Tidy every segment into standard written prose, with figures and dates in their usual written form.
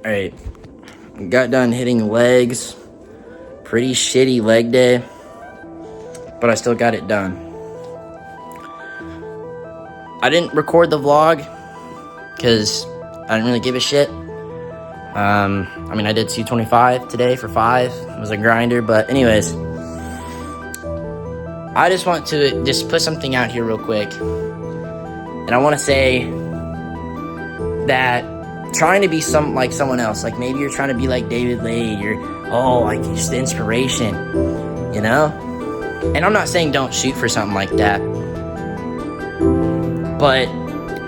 Alright, got done hitting legs. Pretty shitty leg day, but I still got it done. I didn't record the vlog because I didn't really give a shit. I mean, I did 225 today for 5. It was a grinder, but anyways, I just want to just put something out here real quick. And I want to say that trying to be like someone else, like maybe you're trying to be like David Lade, like just inspiration, you know? And I'm not saying don't shoot for something like that, but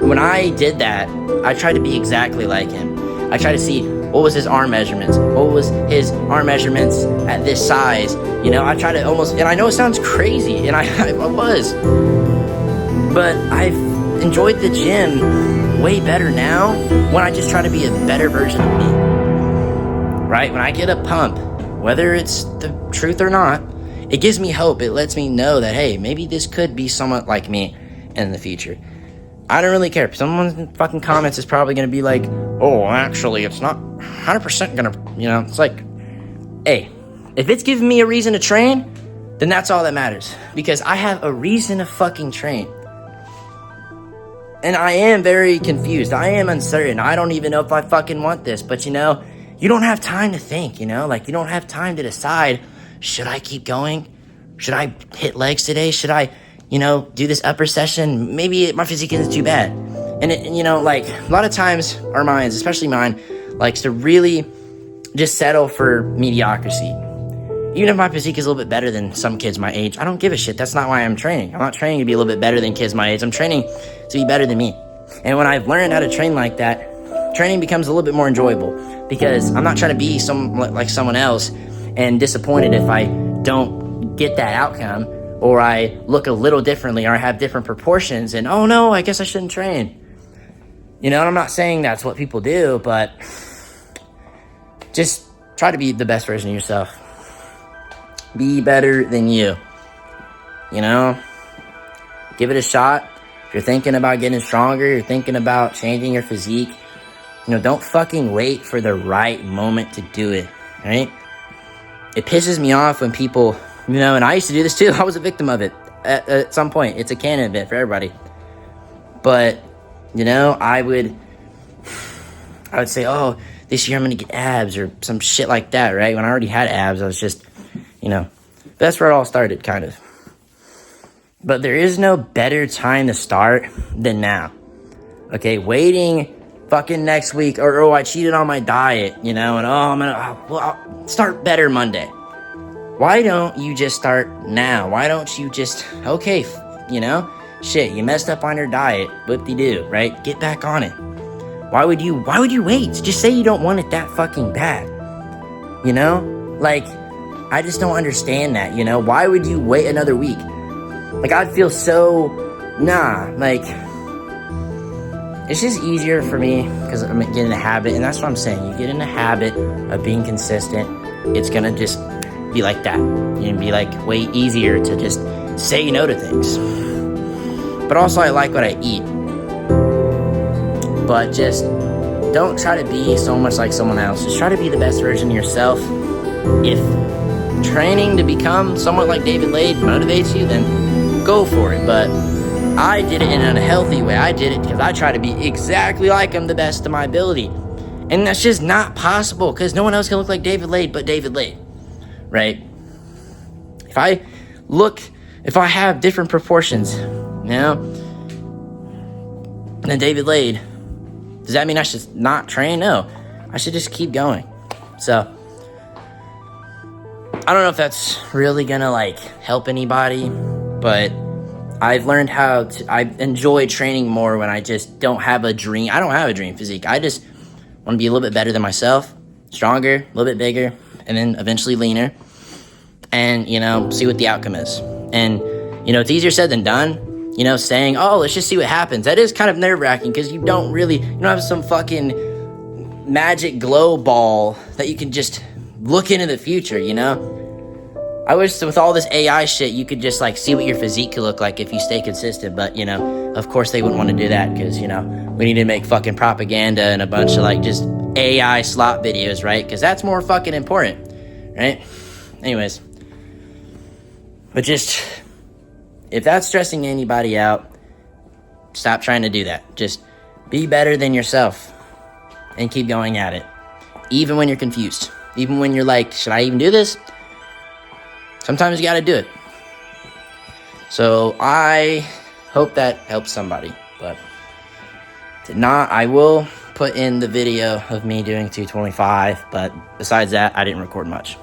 when I did that, I tried to be exactly like him. I tried to see what was his arm measurements, what was his arm measurements at this size, you know? I tried to almost, and I know it sounds crazy, and I was, but I've enjoyed the gym way better now when I just try to be a better version of me, right? When I get a pump, whether it's the truth or not, it gives me hope. It lets me know that, hey, maybe this could be somewhat like me in the future. I don't really care. Someone in fucking comments is probably going to be like, oh, actually, it's not 100% going to, you know, it's like, hey, if it's giving me a reason to train, then that's all that matters, because I have a reason to fucking train. And I am very confused. I am uncertain. I don't even know if I fucking want this. But, you know, you don't have time to think, you know? Like, you don't have time to decide, should I keep going? Should I hit legs today? Should I, you know, do this upper session? Maybe my physique isn't too bad. And, you know, like, a lot of times our minds, especially mine, likes to really just settle for mediocrity. Even if my physique is a little bit better than some kids my age, I don't give a shit. That's not why I'm training. I'm not training to be a little bit better than kids my age. I'm training to be better than me. And when I've learned how to train like that, training becomes a little bit more enjoyable, because I'm not trying to be like someone else and disappointed if I don't get that outcome, or I look a little differently, or I have different proportions, and oh no, I guess I shouldn't train. You know, and I'm not saying that's what people do, but just try to be the best version of yourself. Be better than you, you know? Give it a shot. If you're thinking about getting stronger, you're thinking about changing your physique, you know, don't fucking wait for the right moment to do it, right? It pisses me off when people, you know, and I used to do this too. I was a victim of it at some point. It's a canon event for everybody. But, you know, I would say, oh, this year I'm going to get abs or some shit like that, right? When I already had abs, I was just, you know, that's where it all started, kind of. But there is no better time to start than now. Okay, waiting fucking next week, or oh, I cheated on my diet, you know, and I'll start better Monday. Why don't you just start now? Why don't you just, okay, you know, shit, you messed up on your diet, whoop-de-doo, right? Get back on it. Why would you wait? Just say you don't want it that fucking bad, you know? Like, I just don't understand that, you know? Why would you wait another week? Like, I'd feel so, like, it's just easier for me because I'm getting in a habit, and that's what I'm saying. You get in a habit of being consistent, it's gonna just be like that. You're gonna be, like, way easier to just say no to things. But also, I like what I eat. But just don't try to be so much like someone else. Just try to be the best version of yourself. If training to become somewhat like David Lade motivates you, then go for it. But I did it in an unhealthy way. I did it because I try to be exactly like him, the best of my ability. And that's just not possible, because no one else can look like David Lade but David Lade, right? If I have different proportions, you know, than David Lade, does that mean I should not train? No, I should just keep going. So I don't know if that's really gonna like help anybody, but I've learned I enjoy training more when I just don't have a dream. I don't have a dream physique. I just want to be a little bit better than myself, stronger, a little bit bigger, and then eventually leaner, and, you know, see what the outcome is. And, you know, it's easier said than done. You know, saying, oh, let's just see what happens. That is kind of nerve-wracking, because you don't have some fucking magic glow ball that you can just look into the future, you know? I wish with all this AI shit, you could just, like, see what your physique could look like if you stay consistent. But, you know, of course they wouldn't want to do that, because, you know, we need to make fucking propaganda and a bunch of, like, just AI slot videos, right? Because that's more fucking important, right? Anyways, but just, if that's stressing anybody out, stop trying to do that. Just be better than yourself and keep going at it. Even when you're confused, even when you're like, should I even do this? Sometimes you got to do it. So I hope that helps somebody, but did not. I will put in the video of me doing 225, but besides that, I didn't record much.